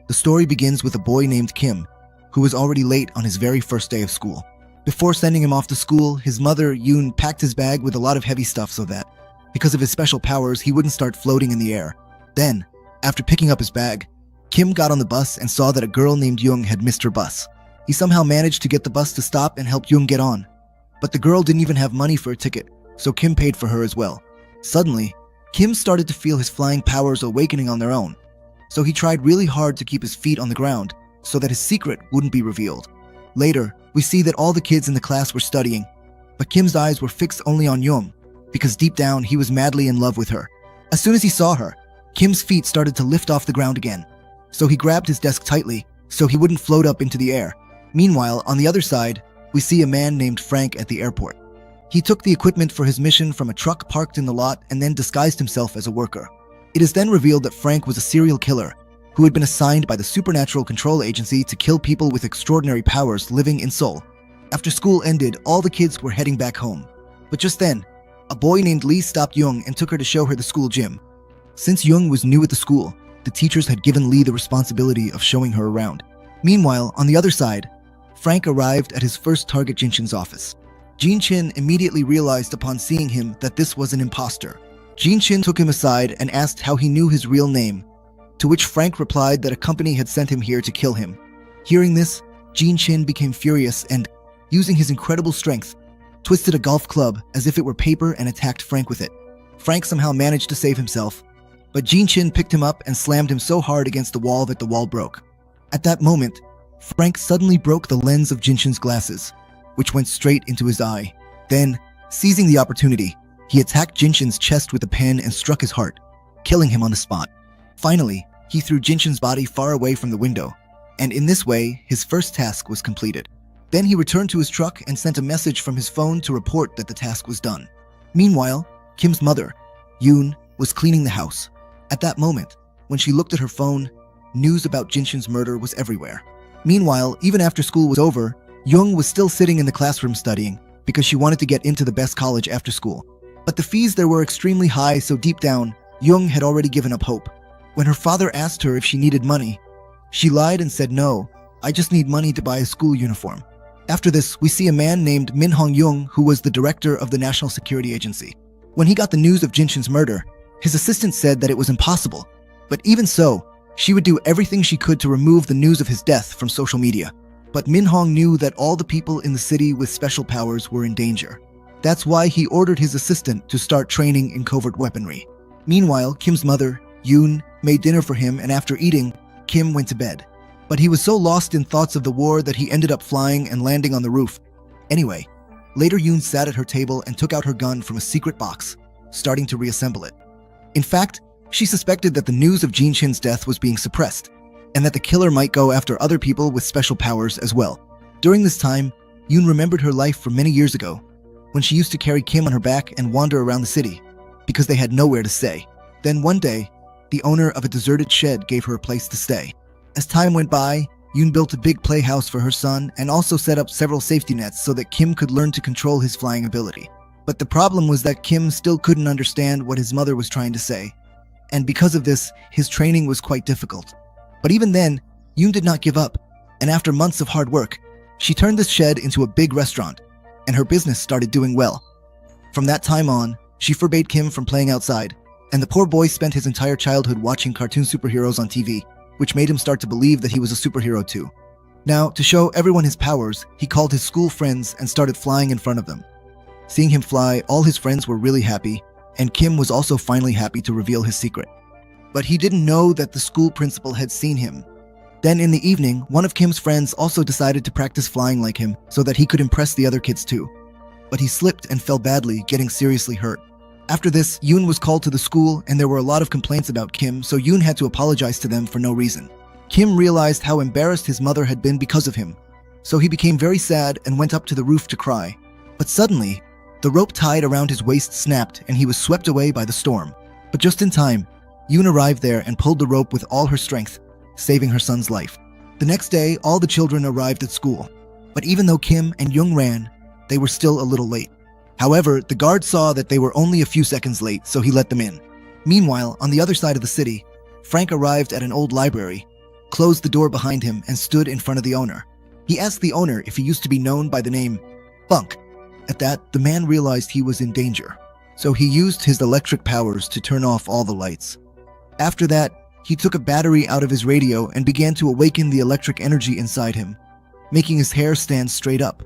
The story begins with a boy named Kim, who was already late on his very first day of school. Before sending him off to school, his mother, Yoon, packed his bag with a lot of heavy stuff so that, because of his special powers, he wouldn't start floating in the air. Then, after picking up his bag, Kim got on the bus and saw that a girl named Young had missed her bus. He somehow managed to get the bus to stop and help Young get on. But the girl didn't even have money for a ticket, so Kim paid for her as well. Suddenly, Kim started to feel his flying powers awakening on their own. So he tried really hard to keep his feet on the ground so that his secret wouldn't be revealed. Later, we see that all the kids in the class were studying, but Kim's eyes were fixed only on Young, because deep down he was madly in love with her. As soon as he saw her, Kim's feet started to lift off the ground again. So he grabbed his desk tightly so he wouldn't float up into the air. Meanwhile, on the other side, we see a man named Frank at the airport. He took the equipment for his mission from a truck parked in the lot and then disguised himself as a worker. It is then revealed that Frank was a serial killer who had been assigned by the Supernatural Control Agency to kill people with extraordinary powers living in Seoul. After school ended, all the kids were heading back home. But just then, a boy named Lee stopped Young and took her to show her the school gym. Since Young was new at the school, the teachers had given Lee the responsibility of showing her around. Meanwhile, on the other side, Frank arrived at his first target, Jin-chin's office. Jin-chin immediately realized upon seeing him that this was an imposter. Jin-chin took him aside and asked how he knew his real name, to which Frank replied that a company had sent him here to kill him. Hearing this, Jin-chin became furious and, using his incredible strength, twisted a golf club as if it were paper and attacked Frank with it. Frank somehow managed to save himself, but Jin-chin picked him up and slammed him so hard against the wall that the wall broke. At that moment, Frank suddenly broke the lens of Jin-chin's glasses, which went straight into his eye. Then, seizing the opportunity, he attacked Jin-chin's chest with a pen and struck his heart, killing him on the spot. Finally, he threw Jin-chin's body far away from the window, and in this way, his first task was completed. Then he returned to his truck and sent a message from his phone to report that the task was done. Meanwhile, Kim's mother, Yoon, was cleaning the house. At that moment, when she looked at her phone, news about Jin-chin's murder was everywhere. Meanwhile, even after school was over, Young was still sitting in the classroom studying because she wanted to get into the best college after school. But the fees there were extremely high, so deep down, Young had already given up hope. When her father asked her if she needed money, she lied and said, "No, I just need money to buy a school uniform." After this, we see a man named Min Hong-young who was the director of the National Security Agency. When he got the news of Jin-chin's murder, his assistant said that it was impossible. But even so, she would do everything she could to remove the news of his death from social media. But Min Hong knew that all the people in the city with special powers were in danger. That's why he ordered his assistant to start training in covert weaponry. Meanwhile, Kim's mother, Yoon, made dinner for him, and after eating, Kim went to bed. But he was so lost in thoughts of the war that he ended up flying and landing on the roof. Anyway, later Yoon sat at her table and took out her gun from a secret box, starting to reassemble it. In fact, she suspected that the news of Jin-chin's death was being suppressed, and that the killer might go after other people with special powers as well. During this time, Yoon remembered her life from many years ago, when she used to carry Kim on her back and wander around the city, because they had nowhere to stay. Then one day, the owner of a deserted shed gave her a place to stay. As time went by, Yoon built a big playhouse for her son and also set up several safety nets so that Kim could learn to control his flying ability. But the problem was that Kim still couldn't understand what his mother was trying to say, and because of this, his training was quite difficult. But even then, Yoon did not give up, and after months of hard work, she turned this shed into a big restaurant, and her business started doing well. From that time on, she forbade Kim from playing outside, and the poor boy spent his entire childhood watching cartoon superheroes on TV, which made him start to believe that he was a superhero too. Now, to show everyone his powers, he called his school friends and started flying in front of them. Seeing him fly, all his friends were really happy, and Kim was also finally happy to reveal his secret. But he didn't know that the school principal had seen him. Then in the evening, one of Kim's friends also decided to practice flying like him so that he could impress the other kids too. But he slipped and fell badly, getting seriously hurt. After this, Yoon was called to the school and there were a lot of complaints about Kim, so Yoon had to apologize to them for no reason. Kim realized how embarrassed his mother had been because of him, so he became very sad and went up to the roof to cry. But suddenly, the rope tied around his waist snapped and he was swept away by the storm. But just in time, Yoon arrived there and pulled the rope with all her strength, saving her son's life. The next day, all the children arrived at school. But even though Kim and Young ran, they were still a little late. However, the guard saw that they were only a few seconds late, so he let them in. Meanwhile, on the other side of the city, Frank arrived at an old library, closed the door behind him and stood in front of the owner. He asked the owner if he used to be known by the name Bunk. At that, the man realized he was in danger, so he used his electric powers to turn off all the lights. After that, he took a battery out of his radio and began to awaken the electric energy inside him, making his hair stand straight up.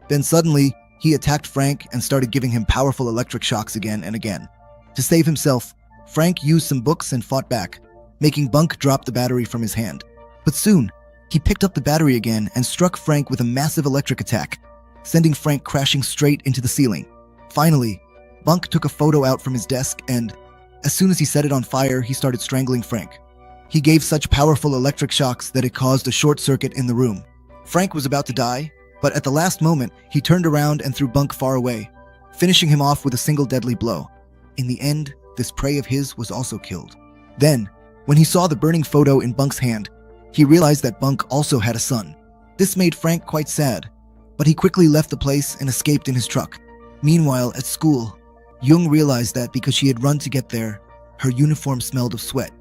Then suddenly, he attacked Frank and started giving him powerful electric shocks again and again. To save himself, Frank used some books and fought back, making Bunk drop the battery from his hand. But soon, he picked up the battery again and struck Frank with a massive electric attack, sending Frank crashing straight into the ceiling. Finally, Bunk took a photo out from his desk and, as soon as he set it on fire, he started strangling Frank. He gave such powerful electric shocks that it caused a short circuit in the room. Frank was about to die, but at the last moment, he turned around and threw Bunk far away, finishing him off with a single deadly blow. In the end, this prey of his was also killed. Then, when he saw the burning photo in Bunk's hand, he realized that Bunk also had a son. This made Frank quite sad, but he quickly left the place and escaped in his truck. Meanwhile, at school, Jung realized that because she had run to get there, her uniform smelled of sweat.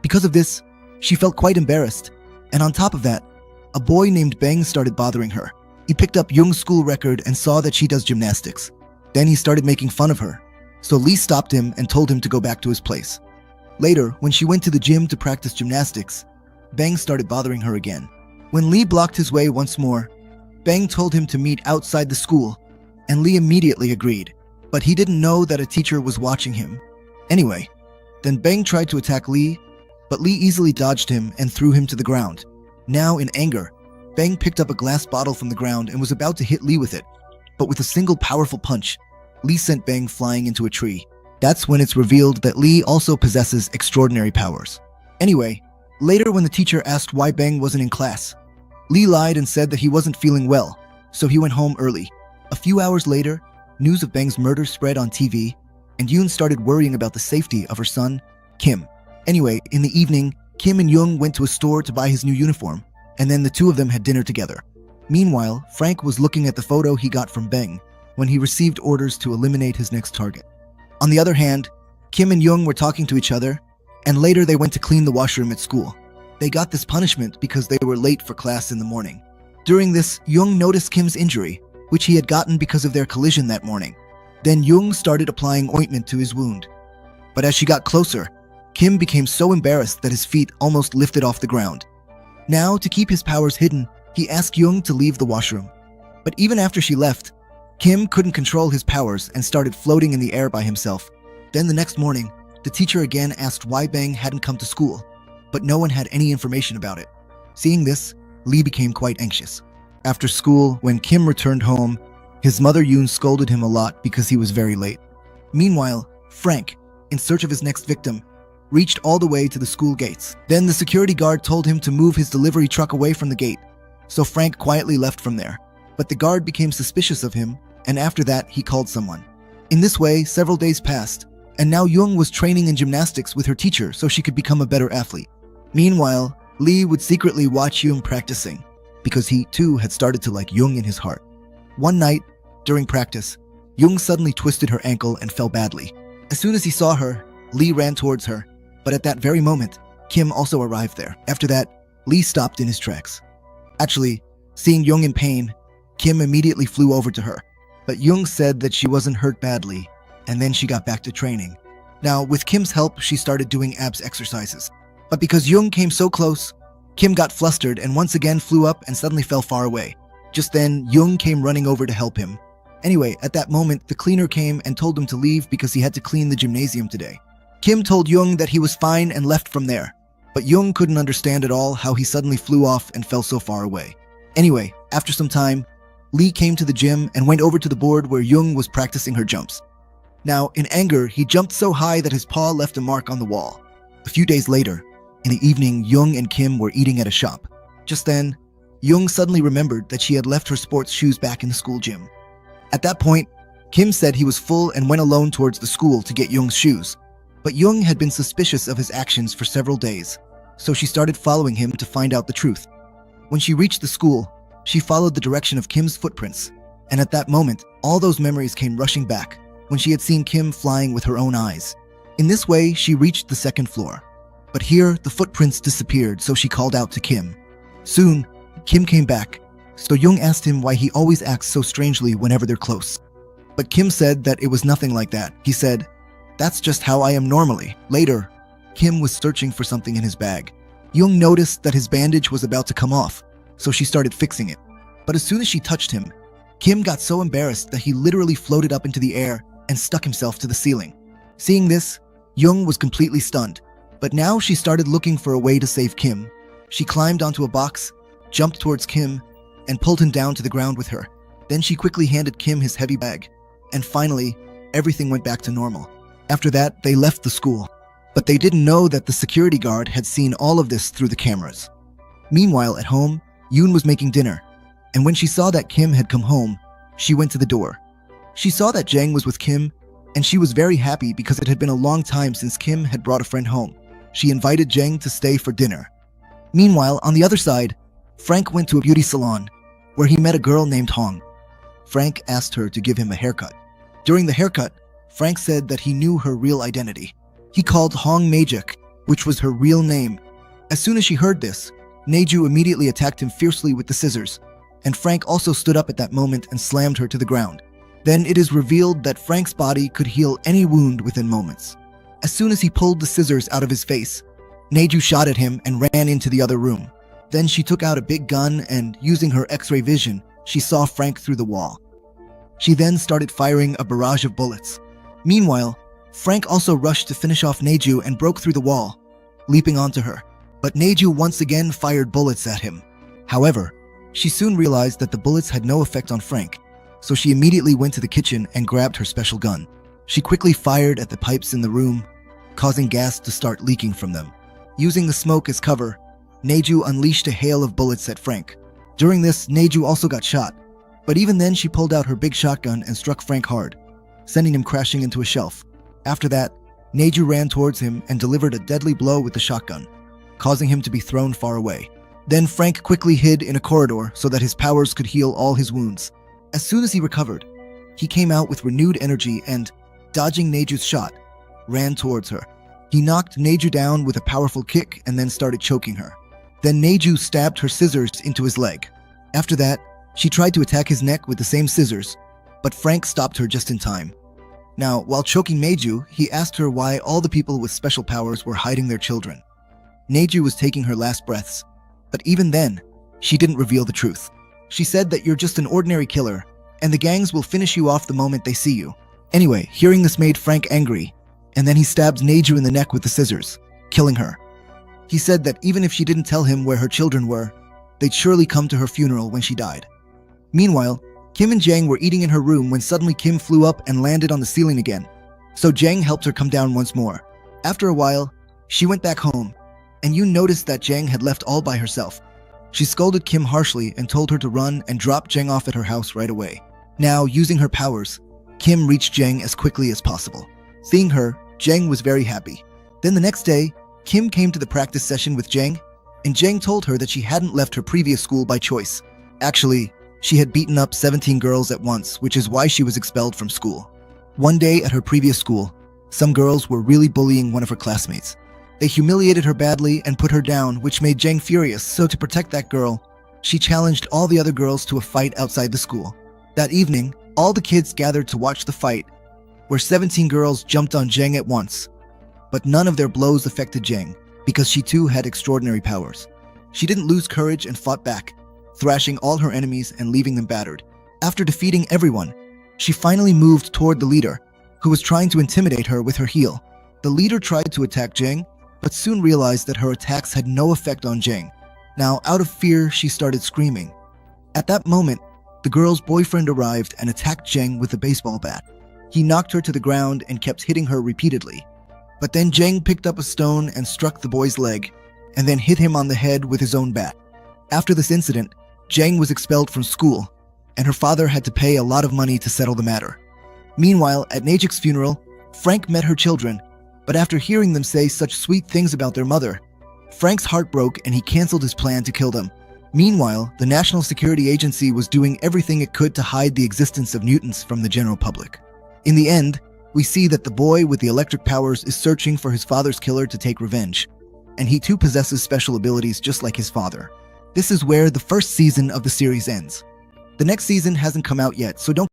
Because of this, she felt quite embarrassed, and on top of that, a boy named Beng started bothering her. He picked up Jung's school record and saw that she does gymnastics. Then he started making fun of her, so Lee stopped him and told him to go back to his place. Later, when she went to the gym to practice gymnastics, Beng started bothering her again. When Lee blocked his way once more, Beng told him to meet outside the school, and Lee immediately agreed, but he didn't know that a teacher was watching him. Anyway, then Beng tried to attack Lee, but Lee easily dodged him and threw him to the ground. Now, in anger, Beng picked up a glass bottle from the ground and was about to hit Lee with it, but with a single powerful punch, Lee sent Beng flying into a tree. That's when it's revealed that Lee also possesses extraordinary powers. Anyway, later when the teacher asked why Beng wasn't in class, Lee lied and said that he wasn't feeling well, so he went home early. A few hours later, news of Beng's murder spread on TV, and Yoon started worrying about the safety of her son, Kim. Anyway, in the evening, Kim and Jung went to a store to buy his new uniform, and then the two of them had dinner together. Meanwhile, Frank was looking at the photo he got from Beng when he received orders to eliminate his next target. On the other hand, Kim and Jung were talking to each other, and later they went to clean the washroom at school. They got this punishment because they were late for class in the morning. During this, Jung noticed Kim's injury, which he had gotten because of their collision that morning. Then Jung started applying ointment to his wound. But as she got closer, Kim became so embarrassed that his feet almost lifted off the ground. Now, to keep his powers hidden, he asked Jung to leave the washroom. But even after she left, Kim couldn't control his powers and started floating in the air by himself. Then the next morning, the teacher again asked why Beng hadn't come to school, but no one had any information about it. Seeing this, Lee became quite anxious. After school, when Kim returned home, his mother Yoon scolded him a lot because he was very late. Meanwhile, Frank, in search of his next victim, reached all the way to the school gates. Then the security guard told him to move his delivery truck away from the gate, so Frank quietly left from there. But the guard became suspicious of him, and after that, he called someone. In this way, several days passed, and now Jung was training in gymnastics with her teacher so she could become a better athlete. Meanwhile, Lee would secretly watch Jung practicing, because he too had started to like Jung in his heart. One night, during practice, Jung suddenly twisted her ankle and fell badly. As soon as he saw her, Lee ran towards her, but at that very moment, Kim also arrived there. After that, Lee stopped in his tracks. Actually, seeing Jung in pain, Kim immediately flew over to her, but Jung said that she wasn't hurt badly, and then she got back to training. Now, with Kim's help, she started doing abs exercises. But because Jung came so close, Kim got flustered and once again flew up and suddenly fell far away. Just then, Jung came running over to help him. Anyway, at that moment, the cleaner came and told him to leave because he had to clean the gymnasium today. Kim told Jung that he was fine and left from there, but Jung couldn't understand at all how he suddenly flew off and fell so far away. Anyway, after some time, Lee came to the gym and went over to the board where Jung was practicing her jumps. Now, in anger, he jumped so high that his paw left a mark on the wall. A few days later, in the evening, Jung and Kim were eating at a shop. Just then, Jung suddenly remembered that she had left her sports shoes back in the school gym. At that point, Kim said he was full and went alone towards the school to get Jung's shoes. But Jung had been suspicious of his actions for several days, so she started following him to find out the truth. When she reached the school, she followed the direction of Kim's footprints, and at that moment, all those memories came rushing back when she had seen Kim flying with her own eyes. In this way, she reached the second floor. But here, the footprints disappeared, so she called out to Kim. Soon, Kim came back, so Jung asked him why he always acts so strangely whenever they're close. But Kim said that it was nothing like that. He said, "That's just how I am normally." Later, Kim was searching for something in his bag. Jung noticed that his bandage was about to come off, so she started fixing it. But as soon as she touched him, Kim got so embarrassed that he literally floated up into the air and stuck himself to the ceiling. Seeing this, Jung was completely stunned. But now she started looking for a way to save Kim. She climbed onto a box, jumped towards Kim, and pulled him down to the ground with her. Then she quickly handed Kim his heavy bag. And finally, everything went back to normal. After that, they left the school. But they didn't know that the security guard had seen all of this through the cameras. Meanwhile, at home, Yoon was making dinner. And when she saw that Kim had come home, she went to the door. She saw that Jang was with Kim, and she was very happy because it had been a long time since Kim had brought a friend home. She invited Jang to stay for dinner. Meanwhile, on the other side, Frank went to a beauty salon, where he met a girl named Hong. Frank asked her to give him a haircut. During the haircut, Frank said that he knew her real identity. He called Hong Majik, which was her real name. As soon as she heard this, Naeju immediately attacked him fiercely with the scissors, and Frank also stood up at that moment and slammed her to the ground. Then it is revealed that Frank's body could heal any wound within moments. As soon as he pulled the scissors out of his face, Naeju shot at him and ran into the other room. Then she took out a big gun and, using her X-ray vision, she saw Frank through the wall. She then started firing a barrage of bullets. Meanwhile, Frank also rushed to finish off Naeju and broke through the wall, leaping onto her. But Naeju once again fired bullets at him. However, she soon realized that the bullets had no effect on Frank, so she immediately went to the kitchen and grabbed her special gun. She quickly fired at the pipes in the room, causing gas to start leaking from them. Using the smoke as cover, Naeju unleashed a hail of bullets at Frank. During this, Naeju also got shot, but even then she pulled out her big shotgun and struck Frank hard, sending him crashing into a shelf. After that, Naeju ran towards him and delivered a deadly blow with the shotgun, causing him to be thrown far away. Then Frank quickly hid in a corridor so that his powers could heal all his wounds. As soon as he recovered, he came out with renewed energy and, dodging Naeju's shot, ran towards her. He knocked Naeju down with a powerful kick and then started choking her. Then Naeju stabbed her scissors into his leg. After that, she tried to attack his neck with the same scissors, but Frank stopped her just in time. Now, while choking Naeju, he asked her why all the people with special powers were hiding their children. Naeju was taking her last breaths, but even then, she didn't reveal the truth. She said that you're just an ordinary killer, and the gangs will finish you off the moment they see you. Anyway, hearing this made Frank angry, and then he stabbed Naeju in the neck with the scissors, killing her. He said that even if she didn't tell him where her children were, they'd surely come to her funeral when she died. Meanwhile, Kim and Jang were eating in her room when suddenly Kim flew up and landed on the ceiling again. So Jang helped her come down once more. After a while, she went back home, and Yoon noticed that Jang had left all by herself. She scolded Kim harshly and told her to run and drop Jang off at her house right away. Now, using her powers, Kim reached Jang as quickly as possible. Seeing her, Jang was very happy. Then the next day, Kim came to the practice session with Jang, and Jang told her that she hadn't left her previous school by choice. Actually, she had beaten up 17 girls at once, which is why she was expelled from school. One day at her previous school, some girls were really bullying one of her classmates. They humiliated her badly and put her down, which made Jang furious, so to protect that girl, she challenged all the other girls to a fight outside the school. That evening, all the kids gathered to watch the fight, where 17 girls jumped on Jang at once. But none of their blows affected Jang, because she too had extraordinary powers. She didn't lose courage and fought back, thrashing all her enemies and leaving them battered. After defeating everyone, she finally moved toward the leader, who was trying to intimidate her with her heel. The leader tried to attack Jang, but soon realized that her attacks had no effect on Jang. Now, out of fear, she started screaming. At that moment, the girl's boyfriend arrived and attacked Jang with a baseball bat. He knocked her to the ground and kept hitting her repeatedly. But then Jang picked up a stone and struck the boy's leg, and then hit him on the head with his own bat. After this incident, Jang was expelled from school, and her father had to pay a lot of money to settle the matter. Meanwhile, at Najik's funeral, Frank met her children, but after hearing them say such sweet things about their mother, Frank's heart broke and he canceled his plan to kill them. Meanwhile, the National Security Agency was doing everything it could to hide the existence of mutants from the general public. In the end, we see that the boy with the electric powers is searching for his father's killer to take revenge. and he too possesses special abilities just like his father. This is where the first season of the series ends. The next season hasn't come out yet, so don't